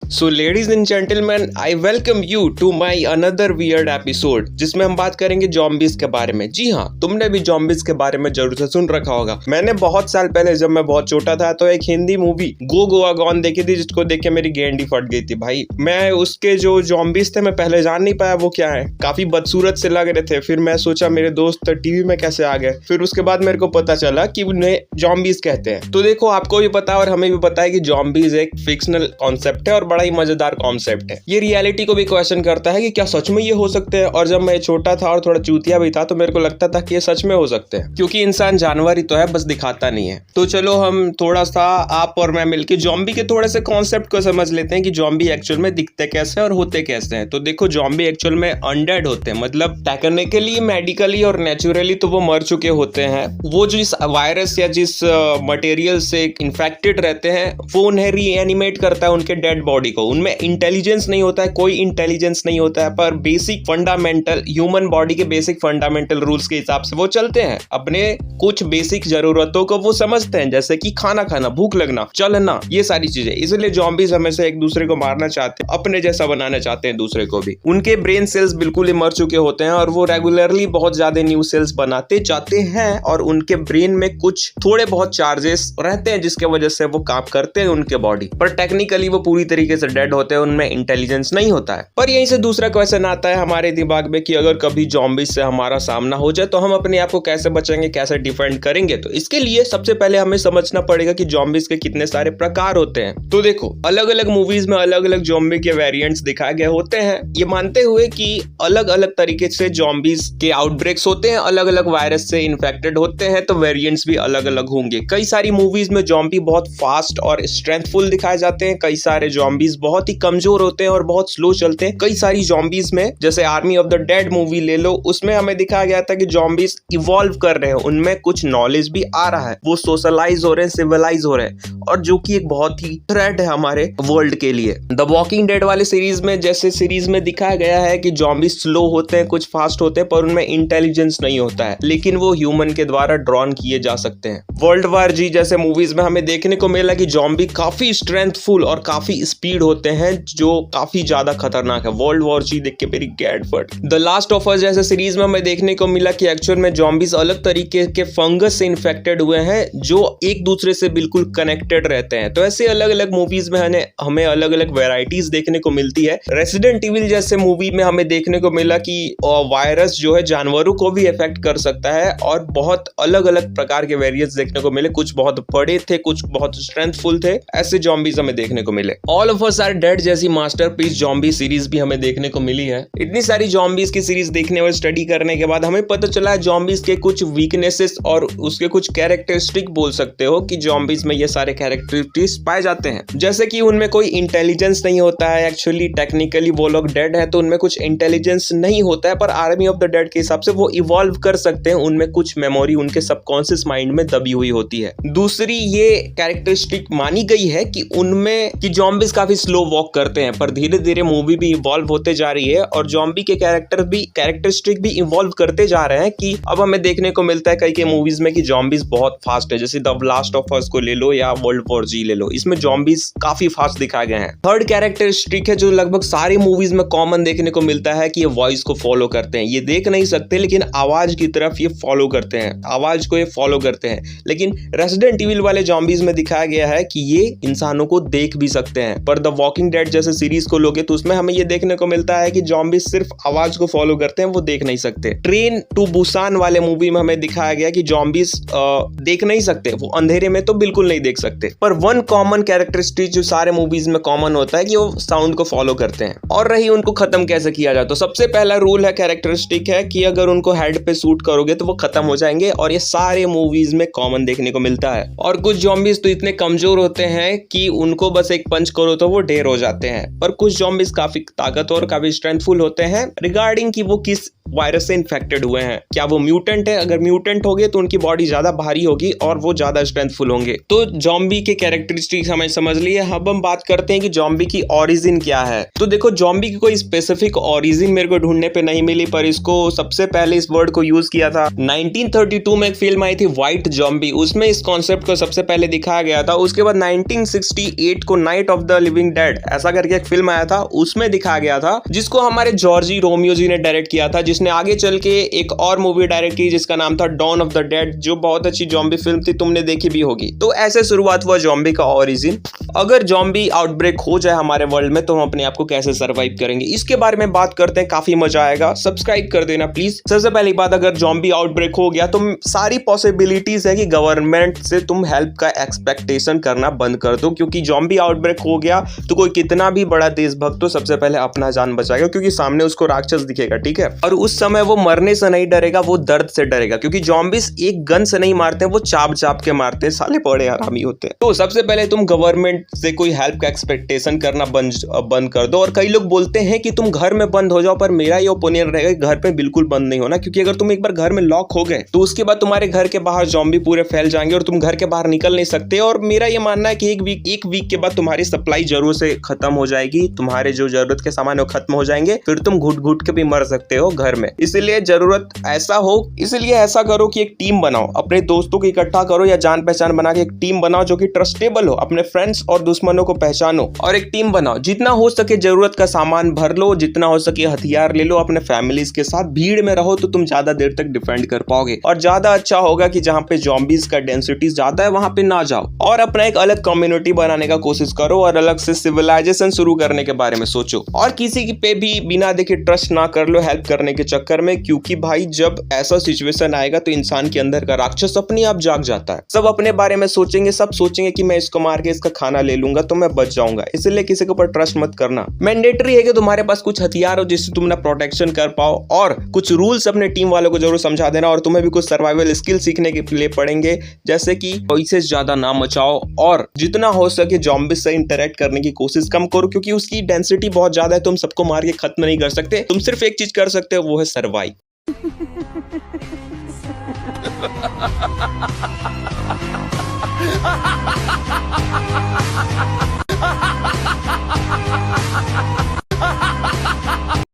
So ladies and gentleman, I welcome you to my another weird episode, जिसमें हम बात करेंगे जॉम्बीज के बारे में। जी हाँ, तुमने भी जॉम्बीज के बारे में जरूर से सुन रखा होगा। मैंने बहुत साल पहले, जब मैं बहुत छोटा था, तो एक हिंदी मूवी गो गोवा गॉन देखी थी, जिसको देख के मेरी गेंडी फट गई थी भाई। मैं उसके जो जॉम्बीज थे, मैं पहले जान नहीं पाया वो क्या है। काफी बदसूरत से लग रहे थे। फिर मैं सोचा मेरे दोस्त टीवी में कैसे आ गए। फिर उसके बाद मेरे को पता चला कि उन्हें जॉम्बीज कहते हैं। तो देखो, आपको भी पता है और हमें भी पता है कि जॉम्बीज एक फिक्शनल कॉन्सेप्ट है और बड़ा ही मजेदार कॉन्सेप्ट है। ये रियलिटी को भी क्वेश्चन करता है कि क्या सच में ये हो सकते हैं। और जब मैं छोटा था और थोड़ा चूतिया भी था, तो मेरे को लगता था कि ये सच में हो सकते हैं, क्योंकि इंसान जानवर ही तो है, बस दिखाता नहीं है। तो चलो हम थोड़ा सा आप और मैं मिलकर जॉम्बी के थोड़े से कॉन्सेप्ट को समझ लेते हैं कि जॉम्बी एक्चुअल में दिखते कैसे और होते कैसे हैं। तो देखो, जॉम्बी एक्चुअल में अनडेड होते हैं, मतलब टेक्निकली, मेडिकली और नेचुरली तो वो मर चुके होते हैं। वो जिस वायरस या जिस मटेरियल से इन्फेक्टेड रहते हैं, वो उन्हें रीएनिमेट करता है उनके डेड बॉडी को। उनमें इंटेलिजेंस नहीं होता है, कोई इंटेलिजेंस नहीं होता है, पर बेसिक फंडामेंटल ह्यूमन बॉडी के बेसिक फंडामेंटल रूल्स के हिसाब से वो चलते हैं। अपने कुछ बेसिक जरूरतों को वो समझते हैं, जैसे कि खाना खाना, भूख लगना, चलना, ये सारी चीजें। इसलिए जॉम्बीज हमेशा एक दूसरे को मारना चाहते हैं, अपने जैसा बनाना चाहते हैं दूसरे को भी। उनके ब्रेन सेल्स बिल्कुल ही मर चुके होते हैं और वो रेगुलरली बहुत ज्यादा न्यू सेल्स बनाते जाते हैं, और उनके ब्रेन में कुछ थोड़े बहुत चार्जेस रहते हैं, जिसके वजह से वो काम करते हैं उनके बॉडी पर। टेक्निकली वो पूरी तरीके से डेड होते हैं, उनमें इंटेलिजेंस नहीं होता है। पर यहीं से दूसरा क्वेश्चन आता है हमारे दिमाग में कि अगर कभी जॉम्बीज से हमारा सामना हो जाए तो हम अपने आप को कैसे बचाएंगे, कैसे डिफेंड करेंगे। तो इसके लिए सबसे पहले हमें समझना पड़ेगा कि जॉम्बीज के कितने सारे प्रकार होते हैं। तो देखो, अलग अलग मूवीज में अलग अलग जॉम्बी के वेरिएंट्स दिखाए गए होते हैं, ये मानते हुए कि अलग अलग तरीके से जॉम्बीज के आउटब्रेक्स होते हैं, अलग अलग वायरस से इन्फेक्टेड होते हैं, तो वेरिएंट्स भी अलग अलग होंगे। कई सारी मूवीज में जॉम्बी बहुत फास्ट और स्ट्रेंथफुल दिखाए जाते हैं, कई सारे जॉम्बीज बहुत ही कमजोर होते हैं और बहुत स्लो चलते हैं। कई सारी जॉम्बीज में, जैसे army of the dead movie ले लो, उसमें हमें दिखाया गया था कि जॉम्बीज इवॉल्व कर रहे हैं, उनमें कुछ नॉलेज भी आ रहा है, वो सोशलाइज हो रहे हैं, सिविलाइज हो रहे हैं, और जो कि एक बहुत ही थ्रेट है हमारे वर्ल्ड के लिए। द वॉकिंग डेड वाले सीरीज में, जैसे सीरीज में दिखाया गया है कि जॉम्बीज स्लो होते हैं, कुछ फास्ट होते हैं, पर उनमें इंटेलिजेंस नहीं होता है, लेकिन वो ह्यूमन के द्वारा ड्रॉन किए जा सकते हैं। वर्ल्ड वॉर जी जैसे मूवीज में हमें देखने को मिला कि जॉम्बी काफी स्ट्रेंथफुल और काफी स्पीड होते हैं, जो काफी ज्यादा खतरनाक है। वर्ल्ड वॉर जी देख के मेरी गैड फट। द लास्ट ऑफ अस जैसे सीरीज में हमें देखने को मिला कि एक्चुअल में जॉम्बीज अलग तरीके के फंगस से इन्फेक्टेड हुए हैं, जो एक दूसरे से बिल्कुल कनेक्टेड रहते हैं। तो ऐसे अलग अलग मूवीज में हमें अलग अलग वेराइटीज देखने को मिलती है। रेसिडेंट इविल जैसे मूवी में हमें देखने को मिला कि वायरस जो है जानवरों को भी इफेक्ट कर सकता है, और बहुत अलग अलग प्रकार के वेरिएंट्स देखने को मिले। कुछ बहुत बड़े थे, कुछ बहुत स्ट्रेंथफुल थे, ऐसे जॉम्बीज हमें देखने को मिले। All of us are dead जैसी मास्टरपीस जॉम्बी सीरीज भी हमें देखने को मिली है। इतनी सारी जॉम्बीज की सीरीज देखने और स्टडी करने के बाद हमें पता चला है जॉम्बीज के कुछ वीकनेसेस और उसके कुछ कैरेक्टरिस्टिक बोल सकते हो कि जॉम्बीज में ये सारे कैरेक्टरिस्टिक्स पाए जाते हैं। जैसे कि उनमें कोई इंटेलिजेंस नहीं होता है, एक्चुअली टेक्निकली वो लोग डेड है तो उनमें कुछ इंटेलिजेंस नहीं होता है, पर आर्मी ऑफ द डेड के हिसाब से वो इवॉल्व कर सकते हैं। उनमें कुछ मेमोरी उनके सबकॉन्शियस माइंड में दबी हुई होती है। दूसरी ये कैरेक्टरिस्टिक मानी गई है कि उनमें कि जॉम्बीज काफी स्लो वॉक करते हैं, पर धीरे धीरे मूवी भी इवॉल्व होते जा रही है और जॉम्बी के कैरेक्टरिस्टिक भी इवॉल्व करते जा रहे हैं, कि अब हमें देखने को मिलता है कई मूवीज में कि जॉम्बीज बहुत फास्ट है। जैसे द लास्ट ऑफ अस को ले लो या वर्ल्ड वॉर जी ले लो, इसमें जॉम्बीज काफी फास्ट दिखाए गए हैं। थर्ड कैरेक्टरिस्टिक है जो लगभग सारी मूवीज में कॉमन देखने को मिलता है कि ये वॉइस को फॉलो करते हैं। ये देख नहीं सकते, लेकिन आवाज की तरफ ये फॉलो करते हैं, आवाज को ये फॉलो करते हैं। लेकिन रेसिडेंट इविल वाले जॉम्बीज में दिखाया गया है कि ये इंसानों को देख भी सकते हैं। पर द वॉकिंग डेड जैसे सीरीज को लोगे तो उसमें हमें ये देखने को मिलता है कि जॉम्बीज सिर्फ आवाज को फॉलो करते हैं, वो देख नहीं सकते। ट्रेन टू बुसान वाले मूवी में हमें दिखाया गया कि जॉम्बीज देख नहीं सकते, वो अंधेरे में तो बिल्कुल नहीं देख सकते। पर वन कॉमन कैरेक्टरिस्टिक जो सारे मूवीज में कॉमन होता है कि वो साउंड को फॉलो करते हैं। और रही उनको खत्म कैसे किया जाए, तो सबसे पहला रूल है, कैरेक्टरिस्टिक है कि अगर उनको हेड पे शूट करोगे तो वो खत्म हो जाएंगे, और ये सारे मूवीज में कॉमन देखने को मिलता है। और कुछ जॉम्बीज तो इतने कमजोर होते हैं कि उनको बस एक पंच करो तो वो ढेर हो जाते हैं। पर कुछ जॉम्बीज काफी ताकतवर, काफी स्ट्रेंथफुल होते हैं, रिगार्डिंग कि वो किस वायरस से इन्फेक्टेड हुए हैं। क्या वो म्यूटेंट है? अगर म्यूटेंट हो गए तो उनकी बॉडी ज्यादा भारी होगी और वो ज्यादा स्ट्रेंथफुल होंगे। तो जॉम्बी के कैरेक्टरिस्टिक्स हमें समझ लिए। अब हम बात करते हैं कि जॉम्बी की ओरिजिन क्या है। तो देखो, जॉम्बी की कोई स्पेसिफिक ओरिजिन मेरे को ढूंढने पे नहीं मिली, पर इसको सबसे पहले इस वर्ड को यूज किया था 1932 में। एक फिल्म आई थी व्हाइट जॉम्बी, उसमें इस कॉन्सेप्ट को सबसे पहले दिखाया गया था। उसके बाद 1968 को night of the living dead ऐसा करके एक फिल्म आया था, उसमें दिखाया गया था, जिसको हमारे जॉर्जी रोमियो जी ने डायरेक्ट किया था, जिसने आगे चल के एक और मूवी डायरेक्ट की जिसका नाम था डॉन ऑफ द डेड, जो बहुत अच्छी जॉम्बी फिल्म थी, तुमने देखी भी होगी। तो ऐसे शुरुआत हुआ जॉम्बी का ओरिजिन। अगर जॉम्बी आउटब्रेक हो जाए हमारे वर्ल्ड में तो हम अपने आप को कैसे सर्वाइव करेंगे, इसके बारे में बात करते हैं, काफी मजा आएगा। सब्सक्राइब कर देना प्लीज। सबसे पहली बात, अगर जॉम्बी आउटब्रेक हो गया तो सारी पॉसिबिलिटीज है कि गवर्नमेंट से तुम हेल्प का एक्सपेक्टेशन करना बंद कर दो, क्योंकि जॉम्बी आउटब्रेक हो गया तो कोई कितना भी बड़ा देशभक्त हो सबसे पहले अपना जान बचाएगा, क्योंकि सामने उसको राक्षस दिखेगा, ठीक है। और उस समय वो मरने से नहीं डरेगा, वो दर्द से डरेगा, क्योंकि जॉम्बिस एक गन से नहीं मारते, वो चाप चाप के मारते हैं, साले बड़े हरामी होते हैं। तो सबसे पहले तुम गवर्नमेंट से कोई हेल्प का एक्सपेक्टेशन करना बंद कर दो। और कई लोग बोलते हैं कि तुम घर में बंद हो जाओ, पर मेरा ये ओपिनियन रहेगा कि घर पे बिल्कुल बंद नहीं होना, क्योंकि अगर तुम एक बार घर में लॉक हो गए तो उसके बाद तुम्हारे घर के बाहर जॉम्बी पूरे फैल जाएंगे और तुम घर के बाहर निकल नहीं सकते। और मेरा ये मानना है कि एक वीक के बाद तुम्हारी सप्लाई जरूर से खत्म हो जाएगी, तुम्हारे जो जरूरत के सामान है वो खत्म हो जाएंगे, फिर तुम घुट घुट के भी मर सकते हो घर में। इसलिए जरूरत ऐसा हो, इसलिए ऐसा करो कि एक टीम बनाओ, अपने दोस्तों को इकट्ठा करो या जान पहचान बना के एक टीम बनाओ जो कि ट्रस्टेबल हो, अपने फ्रेंड्स और दुश्मनों को पहचानो और एक टीम बनाओ। जितना हो सके जरूरत का सामान भर लो, जितना हो सके हथियार ले लो, अपने फैमिलीज के साथ भीड़ में रहो तो तुम ज्यादा देर तक डिफेंड कर पाओगे। और ज्यादा अच्छा होगा कि जहां पे जॉम्बीज का डेंसिटी ज्यादा है वहां पे ना जाओ और अपना एक अलग कम्युनिटी बनाने का कोशिश करो और अलग से सिविलाइजेशन शुरू करने के बारे में सोचो। और किसी की पे भी बिना देखे ट्रस्ट ना कर लो हेल्प करने के चक्कर में, क्योंकि भाई जब ऐसा सिचुएशन आएगा तो इंसान के अंदर का राक्षस अपने आप जाग जाता है। सब अपने बारे में सोचेंगे, सब सोचेंगे कि मैं इसको मार के इसका खाना ले लूंगा तो मैं बच जाऊंगा, इसलिए किसी के ऊपर ट्रस्ट मत करना। मैंडेटरी है कि तुम्हारे पास कुछ हथियार हो जिससे तुम ना प्रोटेक्शन कर पाओ, और कुछ रूल्स अपने टीम वालों को जरूर समझा देना। और तुम्हें भी कुछ सर्वाइवल स्किल सीखने के लिए पड़ेंगे, जैसे कि पैसे ज्यादा ना मचाओ और जितना हो सके जॉम्बिस से इंटरेक्ट करने की कोशिश कम करो, क्योंकि उसकी डेंसिटी बहुत ज्यादा है, तुम सबको मार के खत्म नहीं कर सकते। तुम सिर्फ एक चीज कर सकते हो, वो है सर्वाइव।